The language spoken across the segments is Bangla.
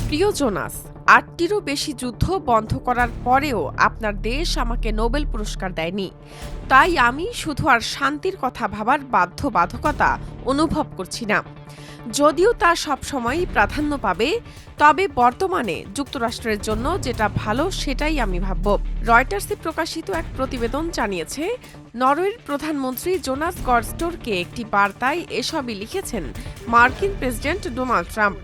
প্রিয় জোনাস, ৮টিরও বেশি যুদ্ধ বন্ধ করার পরেও আপনার দেশ আমাকে নোবেল পুরস্কার দেয়নি। তাই আমি শুধু আর শান্তির কথা ভাবার বাধ্যবাধকতা অনুভব করছি না। যদিও তা সবসময়ই প্রাধান্য পাবে, তবে বর্তমানে যুক্তরাষ্ট্রের জন্য যেটা ভালো সেটাই আমি ভাবব। রয়টার্সে প্রকাশিত এক প্রতিবেদন জানিয়েছে, নরওয়ের প্রধানমন্ত্রী জোনাস গডস্টোরকে একটি বার্তায় এসবই লিখেছেন মার্কিন প্রেসিডেন্ট ডোনাল্ড ট্রাম্প।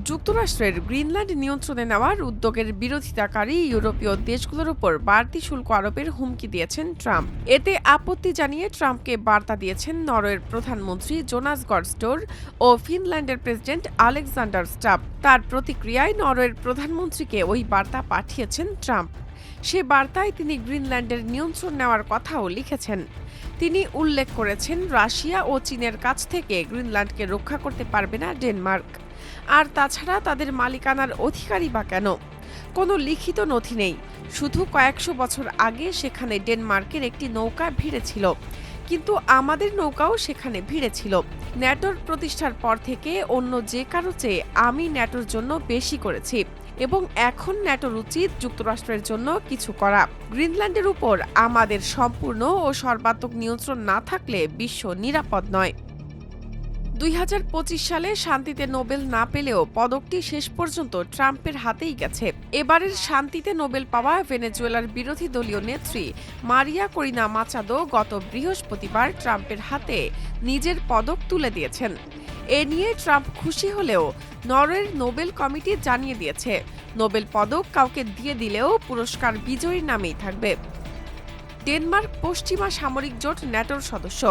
যুক্তরাষ্ট্রের গ্রিনল্যান্ড নিয়ন্ত্রণে নেওয়ার উদ্যোগের বিরোধিতাকারী ইউরোপীয় দেশগুলোর উপর বাড়তি শুল্ক আরোপের হুমকি দিয়েছেন ট্রাম্প। এতে আপত্তি জানিয়ে ট্রাম্পকে বার্তা দিয়েছেন নরওয়ের প্রধানমন্ত্রী জোনাস গডস্টোর ও ফিনল্যান্ডের প্রেসিডেন্ট আলেকজান্ডার স্টাব। তার প্রতিক্রিয়ায় নরওয়ের প্রধানমন্ত্রীকে ওই বার্তা পাঠিয়েছেন ট্রাম্প। সে বার্তায় তিনি গ্রিনল্যান্ডের নিয়ন্ত্রণ নেওয়ার কথাও লিখেছেন। তিনি উল্লেখ করেছেন, রাশিয়া ও চীনের কাছ থেকে গ্রিনল্যান্ডকে রক্ষা করতে পারবে না ডেনমার্ক। আর তাছাড়া তাদের মালিকানার অধিকারই বা কেন? কোনো লিখিত নথি নেই, শুধু কয়েকশো বছর আগে সেখানে ডেনমার্কের একটি নৌকা ভিড়ে ছিল, কিন্তু আমাদের নৌকাও সেখানে ভিড়ে ছিল। ন্যাটোর প্রতিষ্ঠার পর থেকে অন্য যে কারো চেয়ে আমি ন্যাটোর জন্য বেশি করেছি, এবং এখন ন্যাটোর উচিত যুক্তরাষ্ট্রের জন্য কিছু করা। গ্রিনল্যান্ডের উপর আমাদের সম্পূর্ণ ও সর্বাত্মক নিয়ন্ত্রণ না থাকলে বিশ্ব নিরাপদ নয়। ২০২৫ সালে শান্তিতে নোবেল না পেলেও পদকটি শেষ পর্যন্ত ট্রাম্পের হাতেই গেছে। এবারের শান্তিতে নোবেল পাওয়া ভেনেজুয়েলার বিরোধী দলীয় নেত্রী মারিয়া করিনা মাচাদো গত বৃহস্পতিবার ট্রাম্পের হাতে নিজের পদক তুলে দিয়েছেন। এ নিয়ে ট্রাম্প খুশি হলেও নরওয়ের নোবেল কমিটি জানিয়ে দিয়েছে, নোবেল পদক কাউকে দিয়ে দিলেও পুরস্কার বিজয়ীর নামেই থাকবে। ডেনমার্ক পশ্চিমা সামরিক জোট ন্যাটোর সদস্য।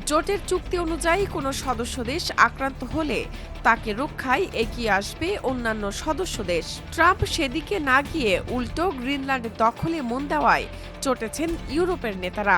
জোটের চুক্তি অনুযায়ী কোনো সদস্য দেশ আক্রান্ত হলে তাকে রক্ষায় এগিয়ে আসবে অন্যান্য সদস্য দেশ। ট্রাম্প সেদিকে না গিয়ে উল্টো গ্রিনল্যান্ড দখলে মন দেওয়ায় চটেছেন ইউরোপের নেতারা।